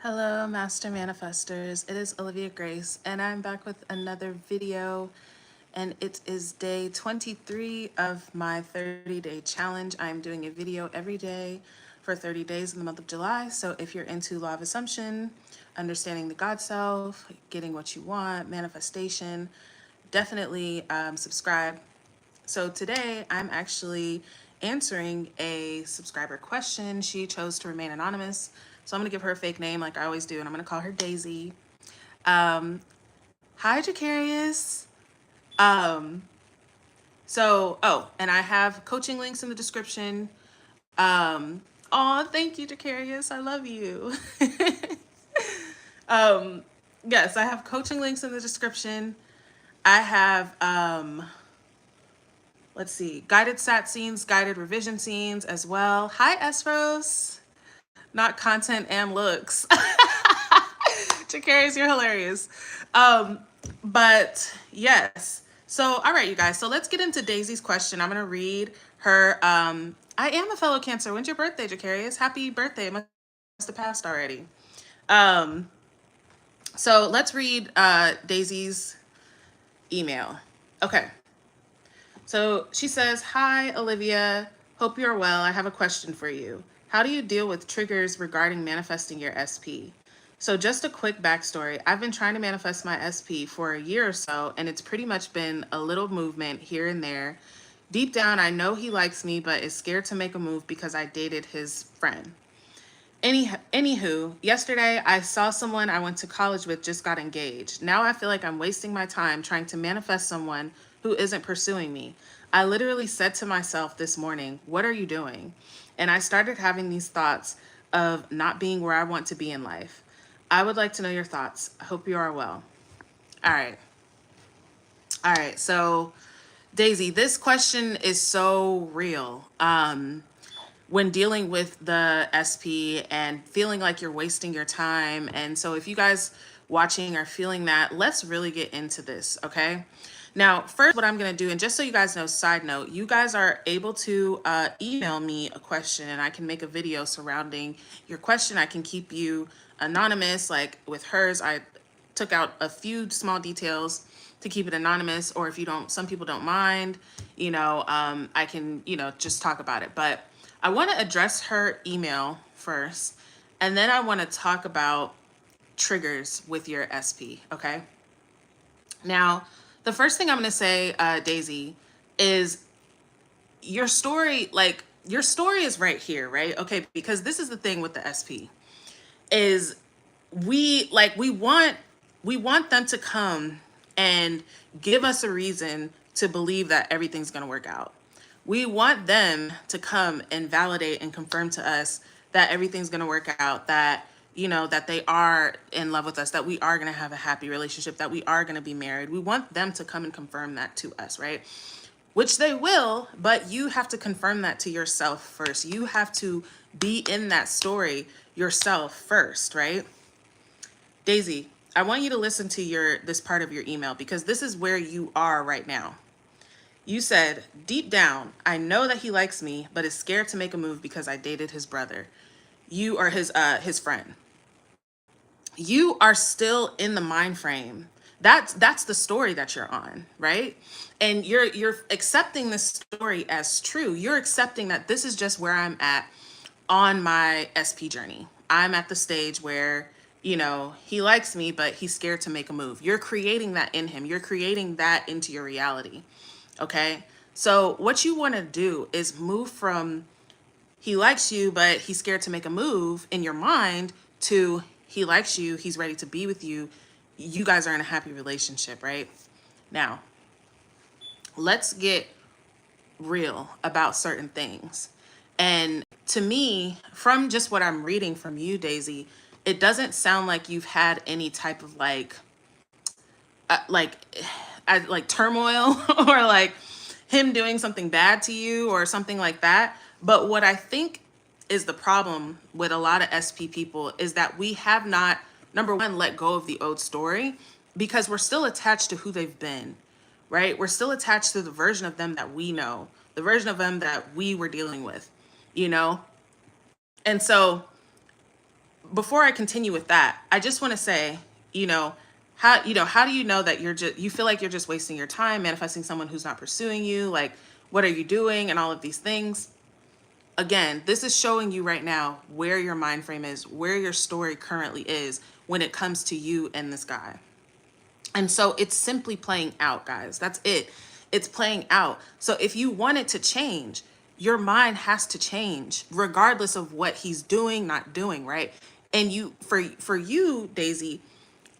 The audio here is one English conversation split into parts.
Hello, Master Manifestors. It is Olivia Grace, and I'm back with another video. And it is day 23 of my 30-day challenge. I'm doing a video every day for 30 days in the month of July. So if you're into law of assumption, understanding the God self, getting what you want, manifestation, definitely subscribe. So today I'm actually answering a subscriber question. She chose to remain anonymous. So I'm gonna give her a fake name like I always do, and I'm gonna call her Daisy. Hi, Jacarius. Um, and I have coaching links in the description. Oh, thank you, Jacarius. I love you. Yes, I have coaching links in the description. I have let's see, guided sat scenes, guided revision scenes as well. Hi, Esros. Not content and looks. Jacarius, you're hilarious. But yes. So, all right, you guys. So let's get into Daisy's question. I'm gonna read her. I am a fellow Cancer. When's your birthday, Jacarius? Happy birthday. It must have passed already. Um, so let's read Daisy's email. Okay. So she says, "Hi, Olivia. Hope you're well. I have a question for you. How do you deal with triggers regarding manifesting your SP?" So just a quick backstory. I've been trying to manifest my SP for a year or so, and it's pretty much been a little movement here and there. Deep down, I know he likes me, but is scared to make a move because I dated his friend. Anywho, yesterday I saw someone I went to college with just got engaged. Now I feel like I'm wasting my time trying to manifest someone who isn't pursuing me. I literally said to myself this morning, "What are you doing?" And I started having these thoughts of not being where I want to be in life. I would like to know your thoughts. I hope you are well. All right. All right. So, Daisy, this question is so real. When dealing with the SP and feeling like you're wasting your time. And so if you guys watching are feeling that, let's really get into this, okay? Now, first, what I'm going to do, and just so you guys know, side note, you guys are able to email me a question and I can make a video surrounding your question. I can keep you anonymous. Like with hers, I took out a few small details to keep it anonymous, or if you don't, some people don't mind, I can, just talk about it. But I want to address her email first, and then I want to talk about triggers with your SP, okay? Now, the first thing I'm going to say, Daisy, is your story is right here, right? Okay, because this is the thing with the SP is we want them to come and give us a reason to believe that everything's going to work out. We want them to come and validate and confirm to us that everything's going to work out, that that they are in love with us, that we are going to have a happy relationship, that we are going to be married. We want them to come and confirm that to us, right? Which they will, but you have to confirm that to yourself first. You have to be in that story yourself first, right? Daisy, I want you to listen to this part of your email because this is where you are right now. You said, "Deep down, I know that he likes me, but is scared to make a move because I dated his brother. You are his friend. You are still in the mind frame. That's the story that you're on, right? And you're accepting this story as true. You're accepting that this is just where I'm at on my SP journey. I'm at the stage where, he likes me, but he's scared to make a move. You're creating that in him. You're creating that into your reality. Okay? So what you want to do is move from he likes you, but he's scared to make a move in your mind to he likes you, he's ready to be with you. You guys are in a happy relationship, right? Now, let's get real about certain things. And to me, from just what I'm reading from you, Daisy, it doesn't sound like you've had any type of uh, like like turmoil or like him doing something bad to you or something like that. But what I think is the problem with a lot of SP people is that we have not, number one, let go of the old story because we're still attached to who they've been, right? We're still attached to the version of them that we know, the version of them that we were dealing with, you know? And so before I continue with that, I just want to say, you know, how do you know that you feel like you're just wasting your time manifesting someone who's not pursuing you? Like, what are you doing and all of these things? Again, this is showing you right now where your mind frame is, where your story currently is when it comes to you and this guy. And so it's simply playing out, guys. That's it. It's playing out. So if you want it to change, your mind has to change regardless of what he's doing, not doing, right? And for you, Daisy,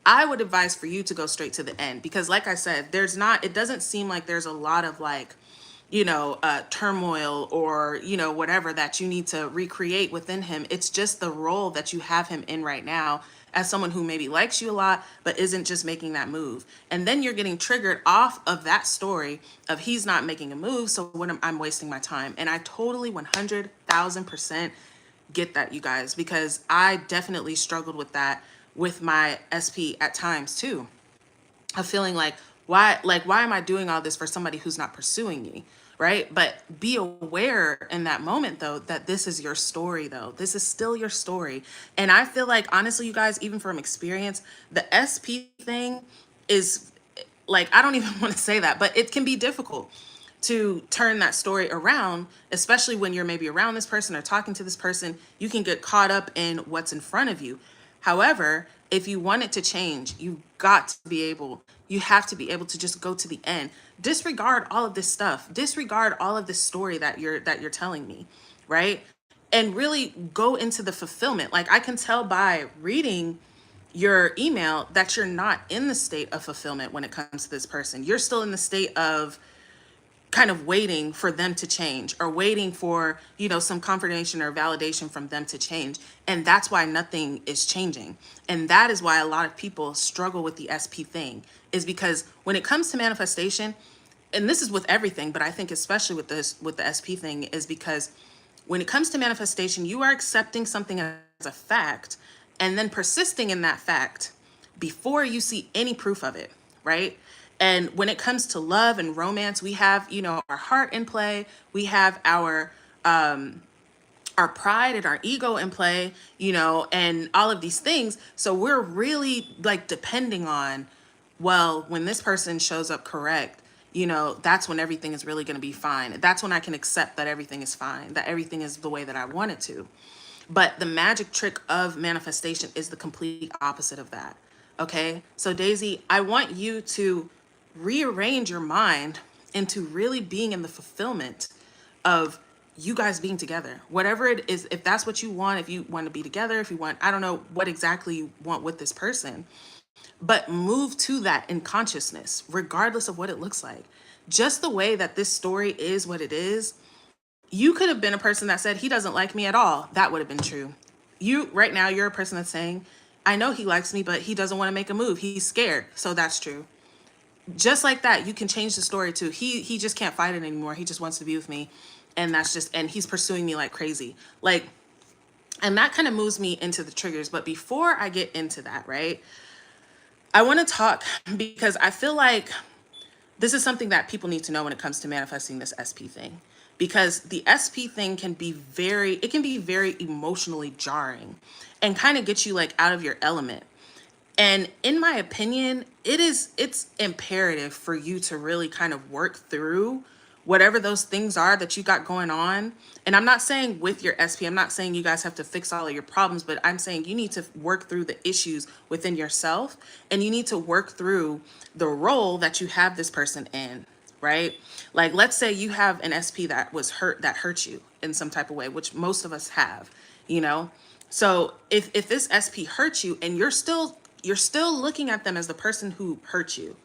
I would advise for you to go straight to the end because like I said, it doesn't seem like there's a lot of like, turmoil or, whatever that you need to recreate within him. It's just the role that you have him in right now as someone who maybe likes you a lot, but isn't just making that move. And then you're getting triggered off of that story of he's not making a move. So I'm wasting my time. And I totally 100,000% get that, you guys, because I definitely struggled with that with my SP at times too, of feeling like why am I doing all this for somebody who's not pursuing me, right? But be aware in that moment though that this is your story, though this is still your story. And I feel like honestly, you guys, even from experience, the SP thing is like, I don't even want to say that, but it can be difficult to turn that story around, especially when you're maybe around this person or talking to this person. You can get caught up in what's in front of you. However, if you want it to change, you have to be able to just go to the end. Disregard all of this stuff. Disregard all of this story that you're telling me, right? And really go into the fulfillment. Like I can tell by reading your email that you're not in the state of fulfillment when it comes to this person. You're still in the state of kind of waiting for them to change or waiting for, some confirmation or validation from them to change. And that's why nothing is changing. And that is why a lot of people struggle with the SP thing, is because when it comes to manifestation, and this is with everything, but I think especially with the SP thing, is because when it comes to manifestation, you are accepting something as a fact and then persisting in that fact before you see any proof of it, right? And when it comes to love and romance, we have, our heart in play. We have our pride and our ego in play, and all of these things. So we're really like depending on, well, when this person shows up correct, that's when everything is really going to be fine. That's when I can accept that everything is fine, that everything is the way that I want it to. But the magic trick of manifestation is the complete opposite of that. Okay. So Daisy, I want you to rearrange your mind into really being in the fulfillment of you guys being together, whatever it is. If that's what you want, if you want to be together, if you want, I don't know what exactly you want with this person, but move to that in consciousness, regardless of what it looks like. Just the way that this story is what it is, you could have been a person that said he doesn't like me at all. That would have been true. You right now, you're a person that's saying, I know he likes me, but he doesn't want to make a move. He's scared. So that's true. Just like that, you can change the story to he just can't fight it anymore. He just wants to be with me. And he's pursuing me like crazy. Like, and that kind of moves me into the triggers. But before I get into that, right, I want to talk because I feel like this is something that people need to know when it comes to manifesting this SP thing, because the SP thing can be very emotionally jarring and kind of get you like out of your element. And in my opinion, it's imperative for you to really kind of work through whatever those things are that you got going on. And I'm not saying with your SP, I'm not saying you guys have to fix all of your problems, but I'm saying you need to work through the issues within yourself, and you need to work through the role that you have this person in, right? Like, let's say you have an SP that hurt you in some type of way, which most of us have, you know? So if this SP hurts you and you're still looking at them as the person who hurt you,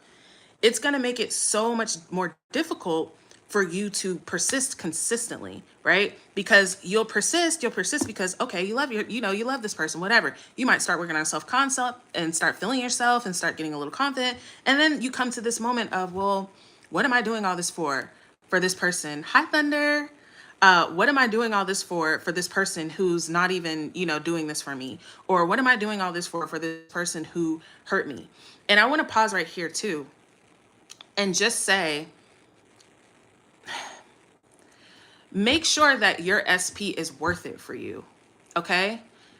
it's going to make it so much more difficult for you to persist consistently, right? Because you'll persist because, okay, you love this person, whatever. You might start working on self-concept and start feeling yourself and start getting a little confident. And then you come to this moment of, well, what am I doing all this for this person? Hi, Thunder. What am I doing all this for this person who's not even, doing this for me? Or what am I doing all this for this person who hurt me? And I want to pause right here too and just say, make sure that your SP is worth it for you. Okay?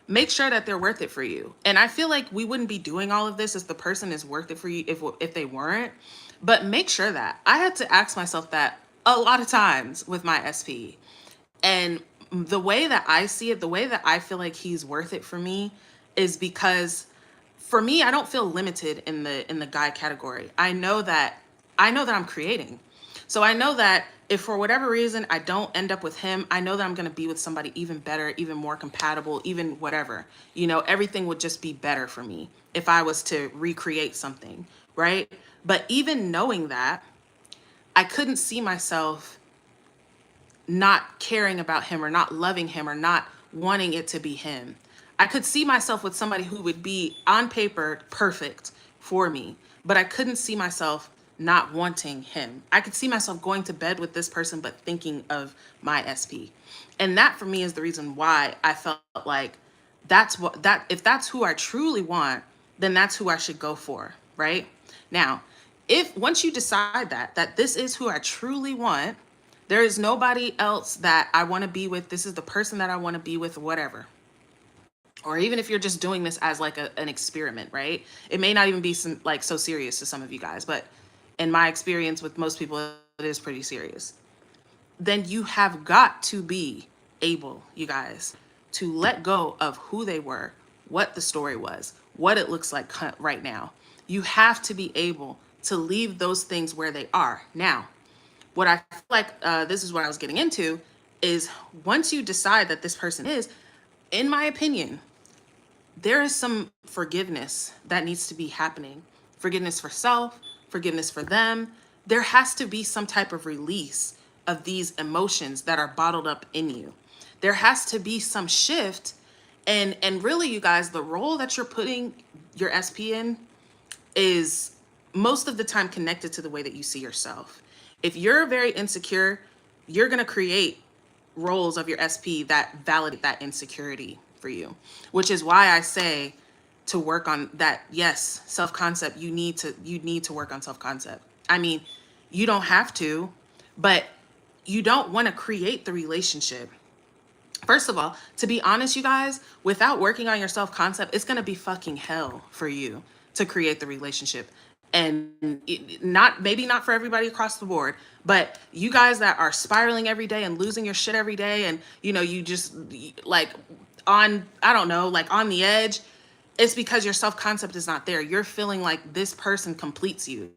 make sure that they're worth it for you. And I feel like we wouldn't be doing all of this if the person is worth it for you if they weren't. But make sure that. I had to ask myself that a lot of times with my SP. And the way that I see it, the way that I feel like he's worth it for me is because for me, I don't feel limited in the guy category. I know that I'm creating. So I know that if for whatever reason I don't end up with him, I know that I'm going to be with somebody even better, even more compatible, even whatever. Everything would just be better for me if I was to recreate something, right? But even knowing that, I couldn't see myself not caring about him or not loving him or not wanting it to be him. I could see myself with somebody who would be on paper perfect for me, but I couldn't see myself not wanting him. I could see myself going to bed with this person but thinking of my SP. And that for me is the reason why I felt like if that's who I truly want, then that's who I should go for, right? Now, if once you decide that this is who I truly want, there is nobody else that I want to be with. This is the person that I want to be with, whatever. Or even if you're just doing this as like an experiment, right? It may not even be like so serious to some of you guys, but in my experience with most people, it is pretty serious. Then you have got to be able, you guys, to let go of who they were, what the story was, what it looks like right now. You have to be able to leave those things where they are. Now, what I feel like this is what I was getting into is once you decide that this person is, in my opinion, there is some forgiveness that needs to be happening. Forgiveness for self, forgiveness for them. There has to be some type of release of these emotions that are bottled up in you. There has to be some shift. And really, you guys, the role that you're putting your SP in is most of the time connected to the way that you see yourself. If you're very insecure, you're going to create roles of your SP that validate that insecurity for you, which is why I say to work on that. Yes, self-concept, you need to work on self-concept. I mean, you don't have to, but you don't want to create the relationship. First of all, to be honest, you guys, without working on your self-concept, it's going to be fucking hell for you to create the relationship. And maybe not for everybody across the board, but you guys that are spiraling every day and losing your shit every day, and you just like I don't know, like on the edge, it's because your self-concept is not there. You're feeling like this person completes you.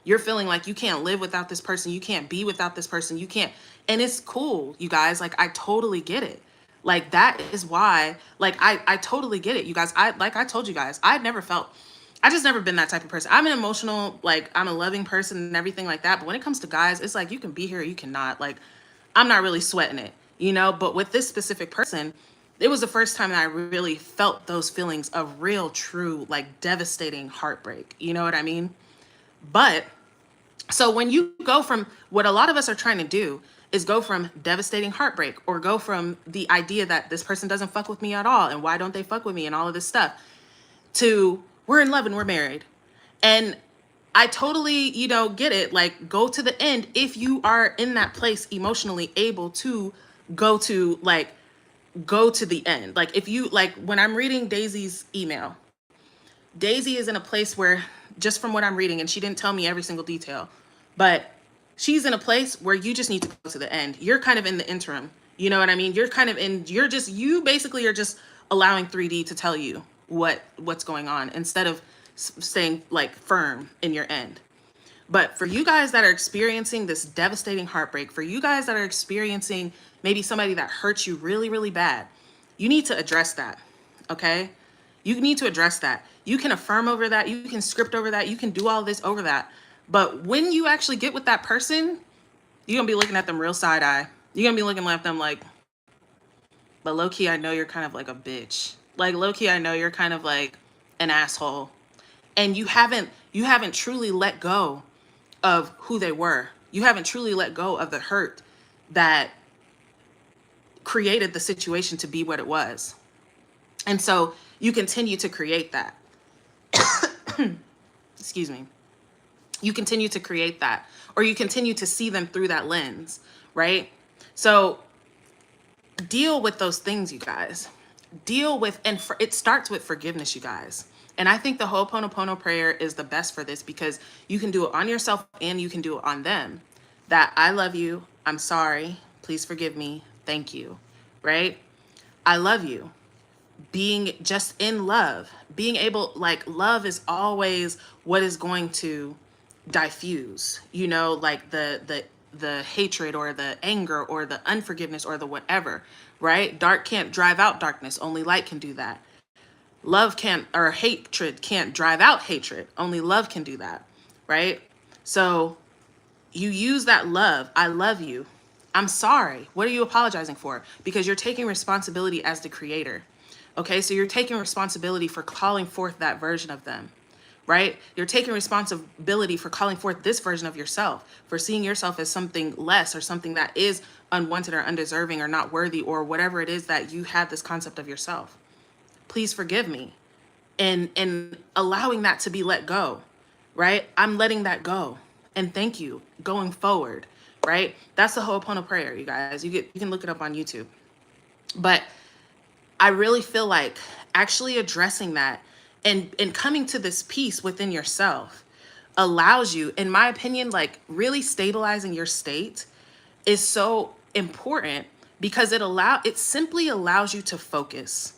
You're feeling like you can't live without this person. You can't be without this person. You can't. And it's cool, you guys. Like, I totally get it. Like, that is why, like, I totally get it, you guys. I told you guys, I just never been that type of person. I'm an emotional, like, I'm a loving person and everything like that. But when it comes to guys, it's like, you can be here, you cannot. Like, I'm not really sweating it, But with this specific person, it was the first time that I really felt those feelings of real, true, like, devastating heartbreak. You know what I mean? But so when you go from what a lot of us are trying to do is go from devastating heartbreak or go from the idea that this person doesn't fuck with me at all and why don't they fuck with me and all of this stuff to we're in love and we're married. And I totally, get it. Like, go to the end if you are in that place emotionally able to go to the end. Like, if you like when I'm reading Daisy's email, Daisy is in a place where, just from what I'm reading, and she didn't tell me every single detail, but she's in a place where you just need to go to the end. You're kind of in the interim. You know what I mean? You basically are just allowing 3D to tell you what's going on instead of staying like firm in your end. But for you guys that are experiencing this devastating heartbreak, for you guys that are experiencing maybe somebody that hurts you really, really bad, you need to address that, okay? You need to address that. You can affirm over that. You can script over that. You can do all this over that. But when you actually get with that person, you're going to be looking at them real side eye. You're going to be looking at them like, but low key, I know you're kind of like a bitch. Like, low key, I know you're kind of like an asshole. And you haven't truly let go of who they were. You haven't truly let go of the hurt that created the situation to be what it was. And so you continue to create that. Excuse me. You continue to create that, or you continue to see them through that lens, right? So deal with those things, you guys. deal with, and it starts with forgiveness, you guys. And I think the Ho'oponopono prayer is the best for this, because you can do it on yourself and you can do it on them. That I love you, I'm sorry, please forgive me, thank you, right? I love you. Being just in love, being able, like, love is always what is going to diffuse, like the hatred or the anger or the unforgiveness or the whatever, right? Dark can't drive out darkness, only light can do that. Love can't, or hatred can't drive out hatred, only love can do that, right? So you use that love. I love you, I'm sorry. What are you apologizing for? Because you're taking responsibility as the creator. Okay, so you're taking responsibility for calling forth that version of them, right? You're taking responsibility for calling forth this version of yourself, for seeing yourself as something less or something that is unwanted or undeserving or not worthy or whatever it is that you have this concept of yourself. Please forgive me. And allowing that to be let go, right? I'm letting that go. And thank you going forward, right? That's the Ho'oponopono prayer, you guys. You can look it up on YouTube. But I really feel like actually addressing that and coming to this peace within yourself allows you, in my opinion, like really stabilizing your state is so important, because it simply allows you to focus.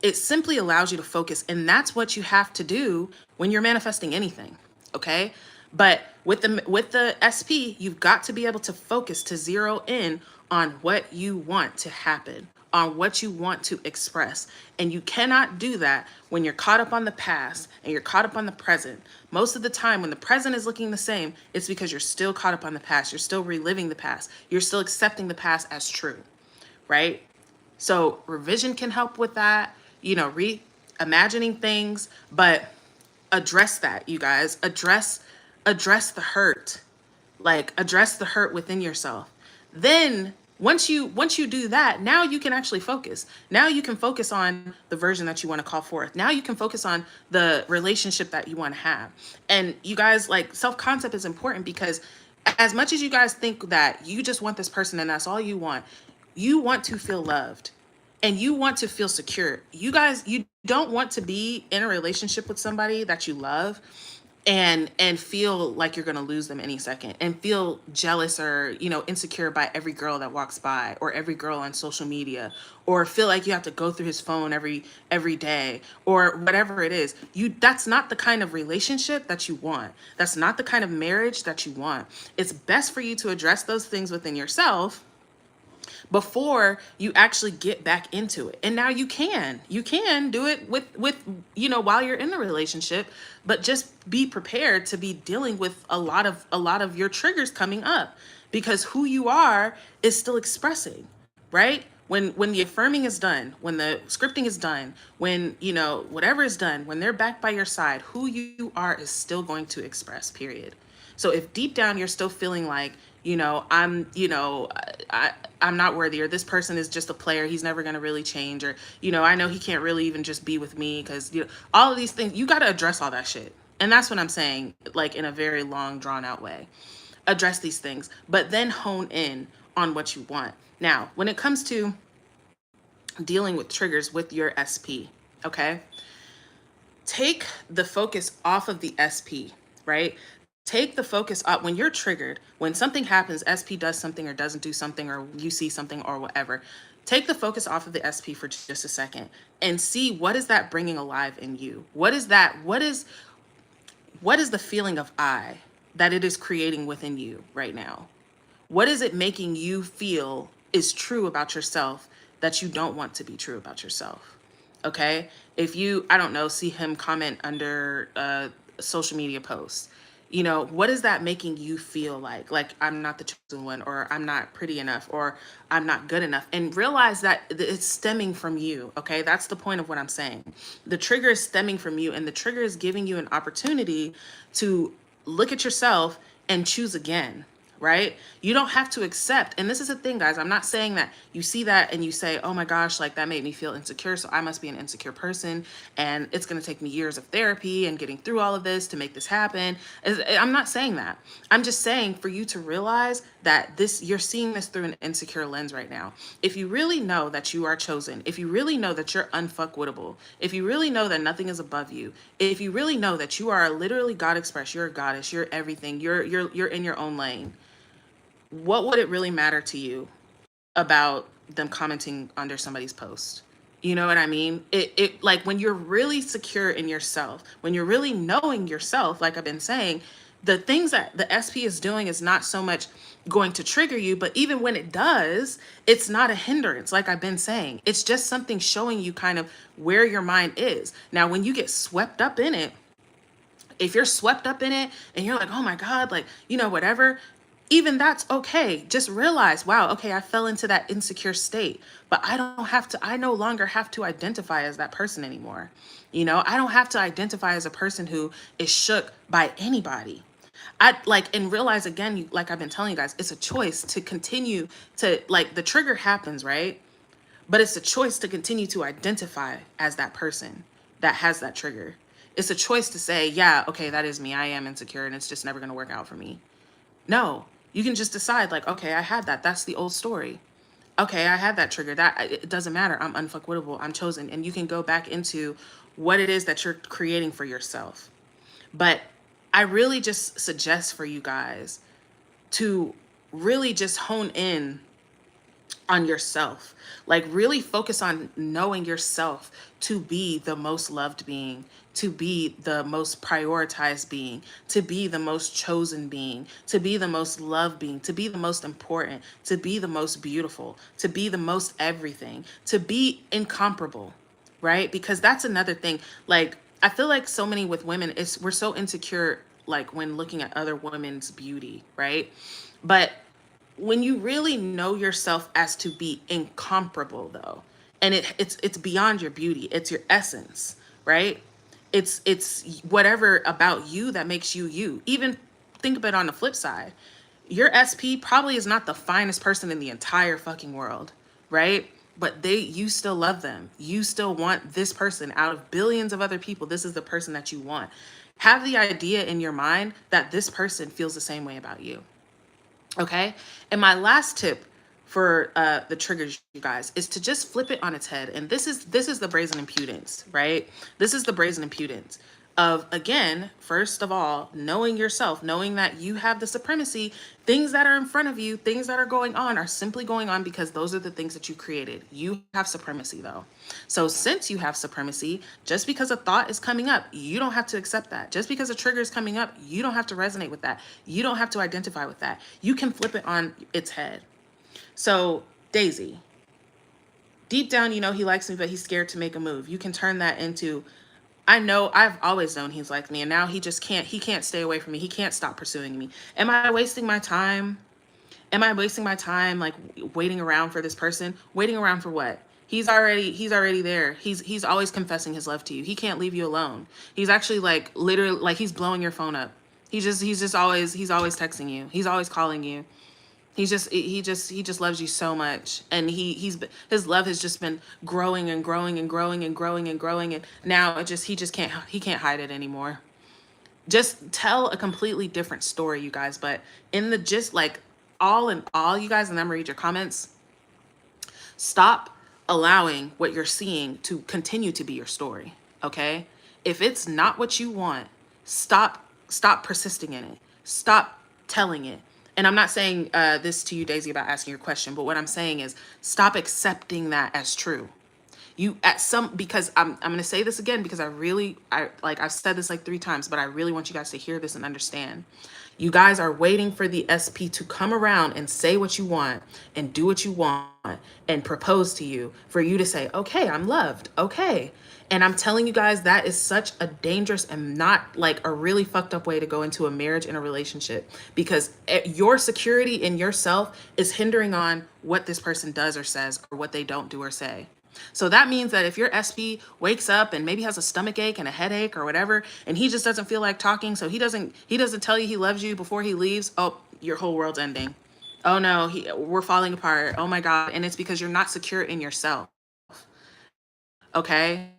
It simply allows you to focus, and that's what you have to do when you're manifesting anything, okay? But with the SP, you've got to be able to focus, to zero in on what you want to happen, on what you want to express. And you cannot do that when you're caught up on the past and you're caught up on the present. Most of the time when the present is looking the same, it's because you're still caught up on the past. You're still reliving the past. You're still accepting the past as true, right? So revision can help with that, reimagining things, but address that, you guys. Address the hurt. Like, address the hurt within yourself. Then once you do that, now you can actually focus. Now you can focus on the version that you want to call forth. Now you can focus on the relationship that you want to have. And you guys, like, self-concept is important, because as much as you guys think that you just want this person and that's all you want to feel loved and you want to feel secure. You guys, you don't want to be in a relationship with somebody that you love and feel like you're going to lose them any second, and feel jealous or insecure by every girl that walks by or every girl on social media, or feel like you have to go through his phone every day or whatever it is. That's not the kind of relationship that you want. That's not the kind of marriage that you want. It's best for you to address those things within yourself before you actually get back into it. And now you can do it with while you're in the relationship, but just be prepared to be dealing with a lot of your triggers coming up, because who you are is still expressing, right? When the affirming is done, when the scripting is done, when whatever is done, when they're back by your side, who you are is still going to express, period. So if deep down you're still feeling like, I'm not worthy, or this person is just a player, he's never going to really change, or, I know he can't really even just be with me, because, all of these things, you got to address all that shit. And that's what I'm saying, like, in a very long, drawn out way. Address these things, but then hone in on what you want. Now, when it comes to dealing with triggers with your SP, okay? Take the focus off of the SP, right? Take the focus up when you're triggered, when something happens, SP does something or doesn't do something, or you see something or whatever. Take the focus off of the SP for just a second and see, what is that bringing alive in you? What is that? What is the feeling of I that it is creating within you right now? What is it making you feel is true about yourself that you don't want to be true about yourself? Okay? If you, I don't know, see him comment under a social media post, what is that making you feel like? Like, I'm not the chosen one, or I'm not pretty enough, or I'm not good enough. And realize that it's stemming from you, okay? That's the point of what I'm saying. The trigger is stemming from you, and the trigger is giving you an opportunity to look at yourself and choose again, right? You don't have to accept. And this is the thing, guys. I'm not saying that you see that and you say, oh my gosh, like that made me feel insecure, so I must be an insecure person, and it's going to take me years of therapy and getting through all of this to make this happen. I'm not saying that. I'm just saying for you to realize that you're seeing this through an insecure lens right now. If you really know that you are chosen, if you really know that you're unfuckwittable, if you really know that nothing is above you, if you really know that you are literally God express, you're a goddess, you're everything, you're in your own lane, what would it really matter to you about them commenting under somebody's post? You know what I mean? It like when you're really secure in yourself, when you're really knowing yourself, like I've been saying, the things that the SP is doing is not so much going to trigger you, but even when it does, it's not a hindrance, like I've been saying. It's just something showing you kind of where your mind is. Now, when you get swept up in it, if you're swept up in it and you're like, oh my God, like, whatever, even that's okay. Just realize, wow, okay, I fell into that insecure state, but I no longer have to identify as that person anymore. I don't have to identify as a person who is shook by anybody. I like, and realize again, like I've been telling you guys, it's a choice to continue to, like, the trigger happens, right? But it's a choice to continue to identify as that person that has that trigger. It's a choice to say, yeah, okay, that is me. I am insecure and it's just never going to work out for me. No, you can just decide, like, okay, I had that. That's the old story. Okay, I had that trigger. It doesn't matter. I'm unfuckwittable. I'm chosen. And you can go back into what it is that you're creating for yourself. But I really just suggest for you guys to really just hone in on yourself. Like, really focus on knowing yourself to be the most loved being, to be the most prioritized being, to be the most chosen being, to be the most loved being, to be the most important, to be the most beautiful, to be the most everything, to be incomparable, right? Because that's another thing. Like, I feel like so many with women, we're so insecure, like when looking at other women's beauty, right? But when you really know yourself as to be incomparable, though, and it's beyond your beauty, it's your essence, right? It's whatever about you that makes you you. Even think of it on the flip side. Your SP probably is not the finest person in the entire fucking world, right? But you still love them. You still want this person out of billions of other people. This is the person that you want. Have the idea in your mind that this person feels the same way about you. Okay. And my last tip for the triggers, you guys, is to just flip it on its head. And this is the brazen impudence, right? This is the brazen impudence of, again, first of all, knowing yourself, knowing that you have the supremacy. Things that are in front of you, things that are going on, are simply going on because those are the things that you created. You have supremacy, though. So since you have supremacy, just because a thought is coming up, you don't have to accept that. Just because a trigger is coming up, you don't have to resonate with that. You don't have to identify with that. You can flip it on its head. So, Daisy, deep down, he likes me, but he's scared to make a move. You can turn that into, I know, I've always known he's like me, and now he can't stay away from me. He can't stop pursuing me. Am I wasting my time? Am I wasting my time, like, waiting around for this person? Waiting around for what? He's already there. He's always confessing his love to you. He can't leave you alone. He's actually, like, literally, like, he's blowing your phone up. He's always texting you. He's always calling you. He just loves you so much, and his love has just been growing and growing and growing and growing and growing, and now he can't hide it anymore. Just tell a completely different story, you guys. But in the just, like, all in all, you guys, and I'm gonna read your comments. Stop allowing what you're seeing to continue to be your story. Okay? If it's not what you want, stop persisting in it. Stop telling it. And I'm not saying this to you, Daisy, about asking your question, but what I'm saying is stop accepting that as true. Because I'm going to say this again, because I've said this like 3 times, but I really want you guys to hear this and understand. You guys are waiting for the SP to come around and say what you want and do what you want and propose to you, for you to say, okay, I'm loved. Okay. And I'm telling you guys, that is such a dangerous and not, like, a really fucked up way to go into a marriage and a relationship, because your security in yourself is hindering on what this person does or says, or what they don't do or say. So that means that if your SP wakes up and maybe has a stomach ache and a headache or whatever, and he just doesn't feel like talking, so he doesn't tell you he loves you before he leaves, oh, your whole world's ending. Oh no, we're falling apart. Oh my God. And it's because you're not secure in yourself. Okay?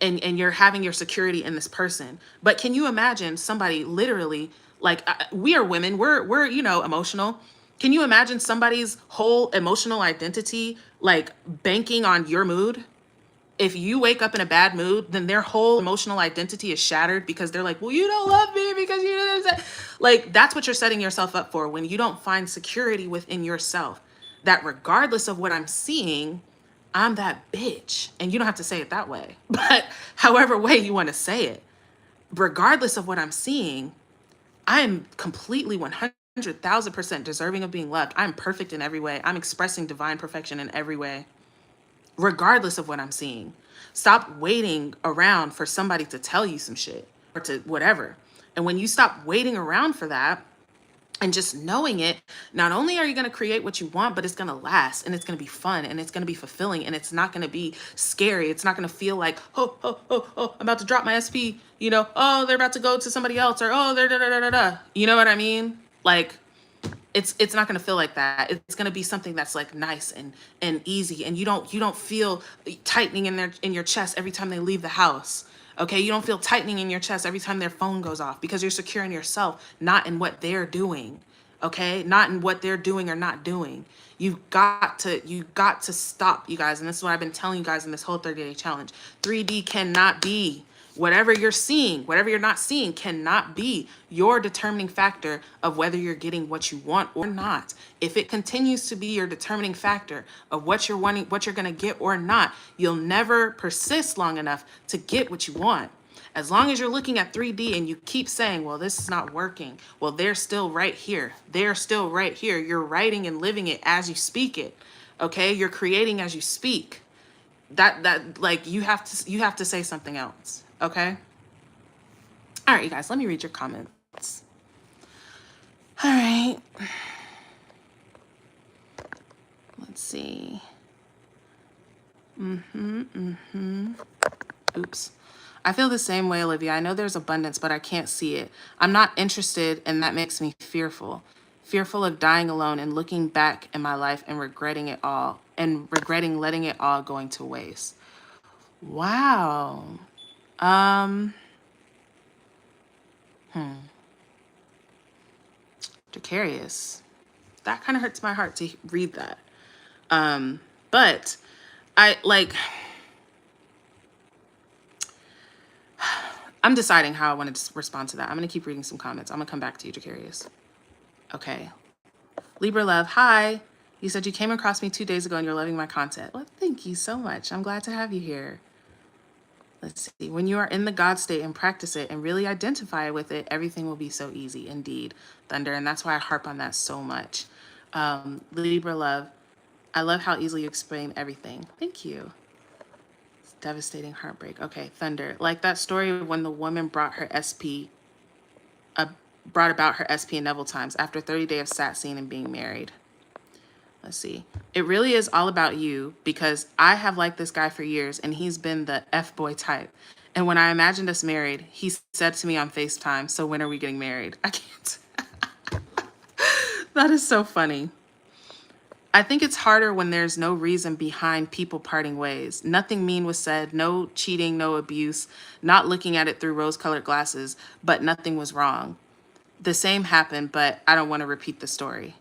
And you're having your security in this person. But can you imagine somebody literally, Like we are women, we're emotional. Can you imagine somebody's whole emotional identity like banking on your mood? If you wake up in a bad mood, then their whole emotional identity is shattered because they're like, well, you don't love me because you didn't. Like, that's what you're setting yourself up for when you don't find security within yourself. That regardless of what I'm seeing, I'm that bitch. And you don't have to say it that way, but however way you want to say it, regardless of what I'm seeing, I am completely 100,000% deserving of being loved. I'm perfect in every way. I'm expressing divine perfection in every way, regardless of what I'm seeing. Stop waiting around for somebody to tell you some shit or to whatever. And when you stop waiting around for that and just knowing it, not only are you going to create what you want, but it's going to last and it's going to be fun and it's going to be fulfilling and it's not going to be scary. It's not going to feel like, I'm about to drop my SP, oh, they're about to go to somebody else, or oh, they're da da da da da. You know what I mean? Like, it's not going to feel like that. It's going to be something that's like nice and easy, and you don't feel tightening in your chest every time they leave the house. Okay, you don't feel tightening in your chest every time their phone goes off, because you're secure in yourself, not in what they're doing. Okay, not in what they're doing or not doing. You got to stop, you guys, and this is what I've been telling you guys in this whole 30-day challenge. 3D cannot be. Whatever you're seeing, whatever you're not seeing, cannot be your determining factor of whether you're getting what you want or not. If it continues to be your determining factor of what you're wanting, what you're going to get or not, you'll never persist long enough to get what you want. As long as you're looking at 3D and you keep saying, well, this is not working. Well, they're still right here. They're still right here. You're writing and living it as you speak it. Okay? You're creating as you speak. That like you have to say something else. Okay. All right, you guys, let me read your comments. All right. Let's see. Oops. I feel the same way, Olivia. I know there's abundance, but I can't see it. I'm not interested, and that makes me fearful. Fearful of dying alone and looking back in my life and regretting it all, and regretting letting it all going to waste. Wow. Precarious. That kind of hurts my heart to read that. But I'm deciding how I want to respond to that. I'm going to keep reading some comments. I'm going to come back to you, Jacarius. Okay. Libra Love, hi. You said you came across me 2 days ago and you're loving my content. Well, thank you so much. I'm glad to have you here. Let's see. When you are in the God state and practice it and really identify with it, everything will be so easy. Indeed, Thunder. And that's why I harp on that so much. Libra Love, I love how easily you explain everything. Thank you. It's devastating heartbreak. Okay, Thunder. Like that story when the woman brought about her SP in Neville times after 30 days of sat scene and being married. Let's see. It really is all about you, because I have liked this guy for years and he's been the F-boy type. And when I imagined us married, he said to me on FaceTime, so when are we getting married? I can't. That is so funny. I think it's harder when there's no reason behind people parting ways. Nothing mean was said, no cheating, no abuse, not looking at it through rose-colored glasses, but nothing was wrong. The same happened, but I don't want to repeat the story.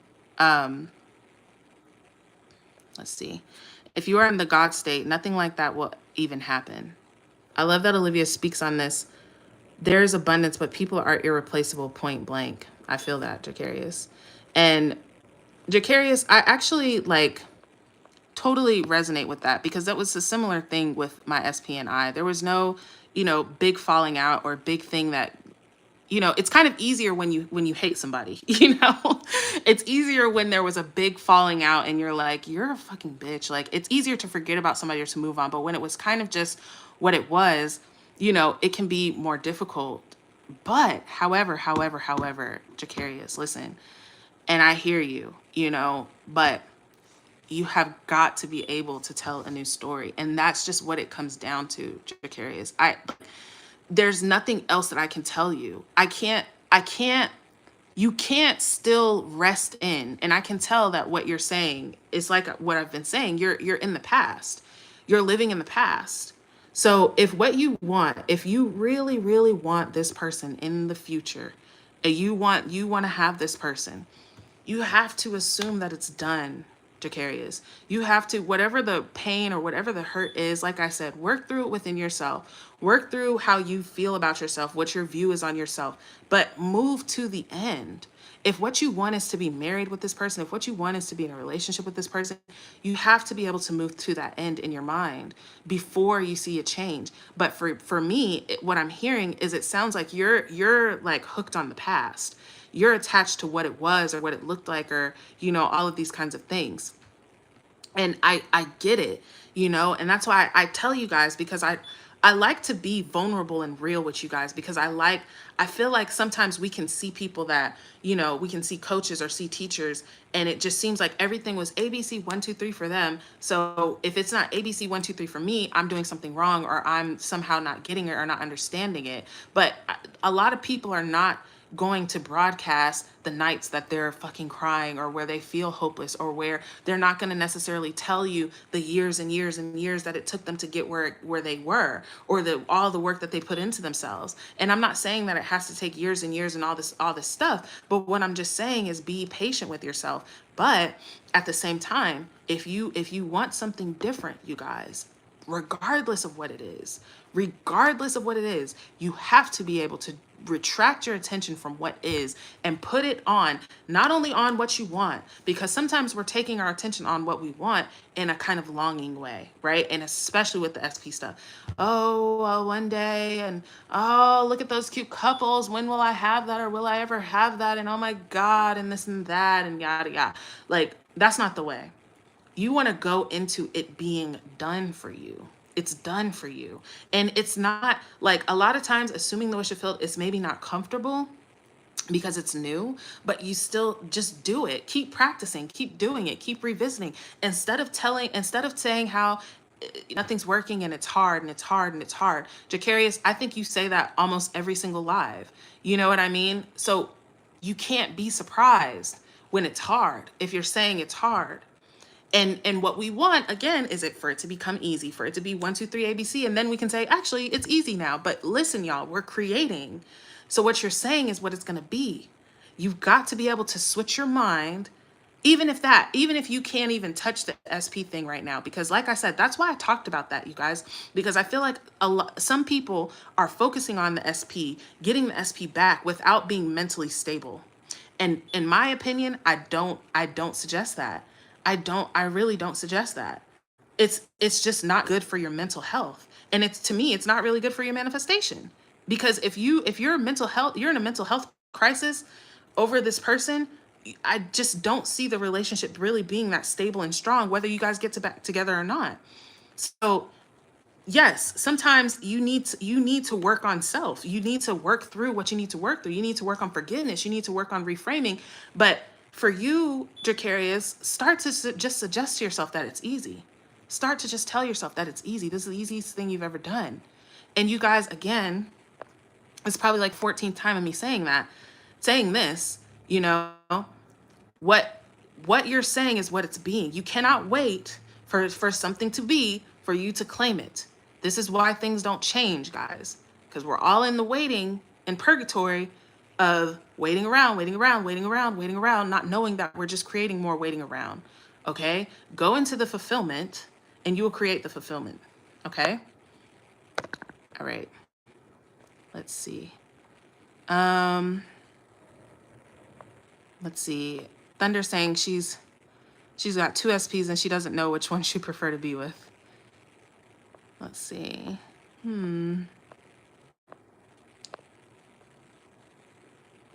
Let's see. If you are in the God state, nothing like that will even happen. I love that Olivia speaks on this. There's abundance, but people are irreplaceable, point blank. I feel that, Jacarius. And Jacarius, I actually totally resonate with that, because that was a similar thing with my SPNI. There was no, big falling out or big thing that, it's kind of easier when you hate somebody, it's easier when there was a big falling out and you're like, you're a fucking bitch. Like, it's easier to forget about somebody or to move on. But when it was kind of just what it was, it can be more difficult. But however, Jacarius, listen, and I hear you, but you have got to be able to tell a new story. And that's just what it comes down to, Jacarius. There's nothing else that I can tell you. You can't still rest in. And I can tell that what you're saying is like what I've been saying. You're in the past. You're living in the past. So if what you want, if you really, really want this person in the future, and you want to have this person, you have to assume that it's done, Jacarius. You have to, whatever the pain or whatever the hurt is, like I said, work through it within yourself. Work through how you feel about yourself, what your view is on yourself, but move to the end. If what you want is to be married with this person, if what you want is to be in a relationship with this person, you have to be able to move to that end in your mind before you see a change. But for me, what I'm hearing is it sounds like you're like hooked on the past. You're attached to what it was or what it looked like, or all of these kinds of things. And I get it, and that's why I tell you guys, because I like to be vulnerable and real with you guys, because I feel like sometimes we can see people that, we can see coaches or see teachers, and it just seems like everything was ABC 1 2 3 for them. So if it's not ABC 1 2 3 for me, I'm doing something wrong, or I'm somehow not getting it or not understanding it. But a lot of people are not going to broadcast the nights that they're fucking crying, or where they feel hopeless, or where they're not going to necessarily tell you the years and years and years that it took them to get where they were, or all the work that they put into themselves. And I'm not saying that it has to take years and years and all this stuff, but what I'm just saying is be patient with yourself. But at the same time, if you want something different, you guys, regardless of what it is, you have to be able to retract your attention from what is and put it on, not only on what you want, because sometimes we're taking our attention on what we want in a kind of longing way, right? And especially with the SP stuff. Oh, well, one day, and oh, look at those cute couples. When will I have that, or will I ever have that? And oh my God, and this and that, and yada, yada. Like, that's not the way. You want to go into it being done for you. It's done for you. And it's not like, a lot of times assuming the wish fulfilled is maybe not comfortable because it's new, but you still just do it. Keep practicing, keep doing it, keep revisiting. Instead of saying how nothing's working and it's hard and it's hard and it's hard. Jacarius, I think you say that almost every single live. You know what I mean? So you can't be surprised when it's hard if you're saying it's hard. And what we want, again, is it for it to become easy, for it to be 1 2 3 ABC, and then we can say, actually, it's easy now. But listen, y'all, we're creating. So what you're saying is what it's going to be. You've got to be able to switch your mind, even if you can't even touch the SP thing right now. Because like I said, that's why I talked about that, you guys, because I feel like some people are focusing on the SP, getting the SP back without being mentally stable. And in my opinion, I don't suggest that. I really don't suggest that. It's just not good for your mental health. And to me, it's not really good for your manifestation. Because if you're in a mental health crisis over this person, I just don't see the relationship really being that stable and strong, whether you guys get back together or not. So yes, sometimes you need to work on self. You need to work through what you need to work through. You need to work on forgiveness. You need to work on reframing. But for you, Jacarius, start to just suggest to yourself that it's easy. Start to just tell yourself that it's easy. This is the easiest thing you've ever done. And you guys, again, it's probably like 14th time of me saying this, what what you're saying is what it's being. You cannot wait for something to be for you to claim it. This is why things don't change, guys, because we're all in the waiting in purgatory of waiting around, waiting around, waiting around, waiting around, not knowing that we're just creating more waiting around. Okay? Go into the fulfillment and you will create the fulfillment. Okay? All right. Let's see. Let's see. Thunder saying she's got 2 SPs and she doesn't know which one she'd prefer to be with. Let's see.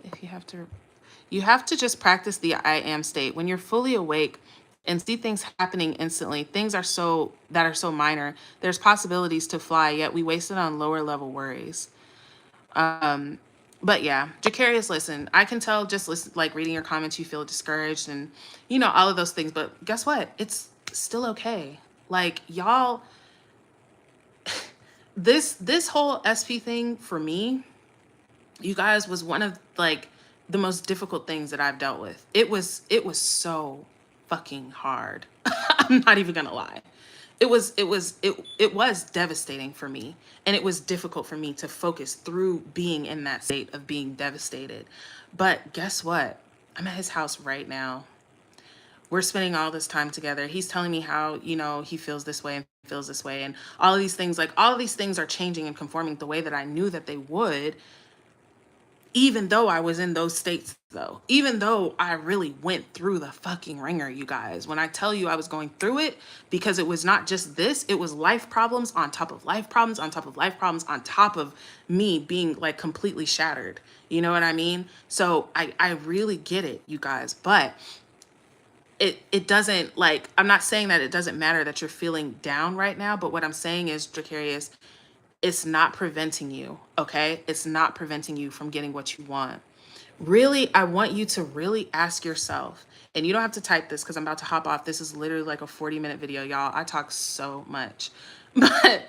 If you have to just practice the I am state. When you're fully awake and see things happening instantly, things are so minor. There's possibilities to fly, yet we waste it on lower level worries. But yeah, Jacarius, listen, I can tell just listen, like reading your comments, you feel discouraged and all of those things. But guess what? It's still okay. Like y'all, this whole SP thing for me, you guys, was one of like the most difficult things that I've dealt with. It was so fucking hard. I'm not even gonna lie. it was devastating for me, and it was difficult for me to focus through being in that state of being devastated. But guess what? I'm at his house right now. We're spending all this time together. He's telling me how, he feels this way and feels this way, and all of these things, like all of these things are changing and conforming the way that I knew that they would, even though I was in those states, though, even though I really went through the fucking ringer, you guys. When I tell you I was going through it, because it was not just this, it was life problems on top of life problems on top of life problems on top of me being like completely shattered. You know what I mean? So I really get it, you guys. But it doesn't, like, I'm not saying that it doesn't matter that you're feeling down right now, but what I'm saying is, Dracarius, it's not preventing you, okay? It's not preventing you from getting what you want. Really, I want you to really ask yourself, and you don't have to type this because I'm about to hop off. This is literally like a 40-minute video, y'all. I talk so much. But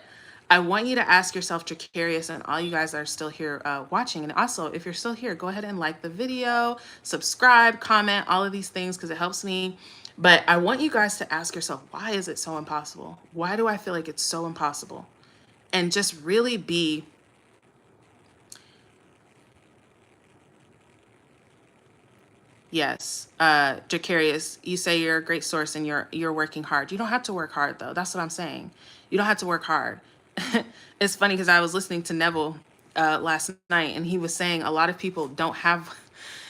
I want you to ask yourself, Dracarius, and all you guys that are still here watching. And also, if you're still here, go ahead and like the video, subscribe, comment, all of these things, because it helps me. But I want you guys to ask yourself, why is it so impossible? Why do I feel like it's so impossible? And just really be, yes, Jacarius, you say you're a great source and you're working hard. You don't have to work hard though. That's what I'm saying. You don't have to work hard. It's funny because I was listening to Neville last night, and he was saying a lot of people don't have,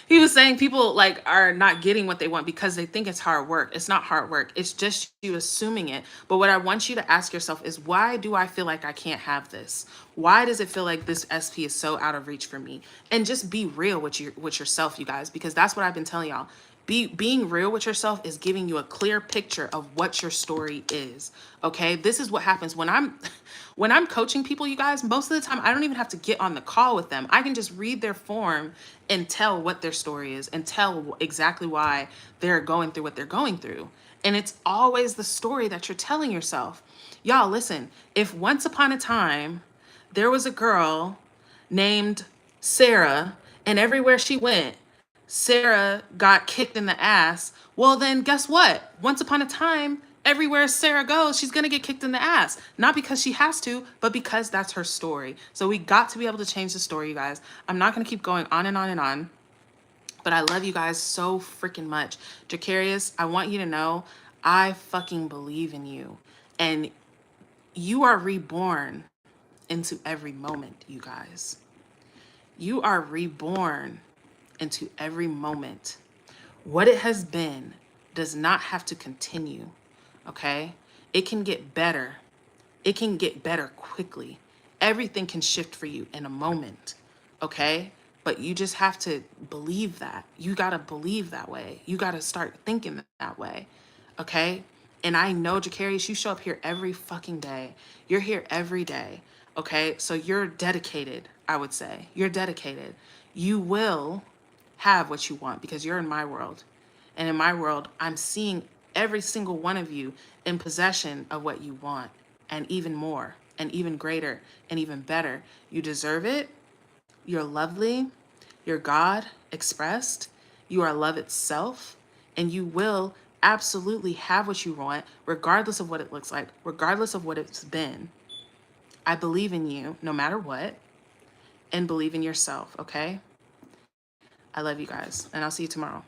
he was saying people like are not getting what they want because they think it's hard work. It's not hard work. It's just you assuming it. But what I want you to ask yourself is, why do I feel like I can't have this? Why does it feel like this SP is so out of reach for me? And just be real with yourself, you guys, because that's what I've been telling y'all. Being real with yourself is giving you a clear picture of what your story is. Okay, this is what happens when I'm when I'm coaching people, you guys. Most of the time I don't even have to get on the call with them. I can just read their form and tell what their story is and tell exactly why they're going through what they're going through. And it's always the story that you're telling yourself. Y'all, listen, if once upon a time there was a girl named Sarah, and everywhere she went, Sarah got kicked in the ass, well, then guess what? Once upon a time, everywhere Sarah goes, she's going to get kicked in the ass. Not because she has to, but because that's her story. So we got to be able to change the story, you guys. I'm not going to keep going on and on and on, but I love you guys so freaking much. Jacarius, I want you to know I fucking believe in you. And you are reborn into every moment, you guys. You are reborn into every moment. What it has been does not have to continue, okay? It can get better. It can get better quickly. Everything can shift for you in a moment, okay? But you just have to believe that. You got to believe that way. You got to start thinking that way, okay? And I know, Jacarius, you show up here every fucking day. You're here every day, okay? So you're dedicated, I would say. You're dedicated. You will have what you want because you're in my world. And in my world, I'm seeing every single one of you in possession of what you want, and even more, and even greater, and even better. You deserve it. You're lovely. You're God expressed. You are love itself. And you will absolutely have what you want, regardless of what it looks like, regardless of what it's been. I believe in you no matter what, and believe in yourself, okay? I love you guys, and I'll see you tomorrow.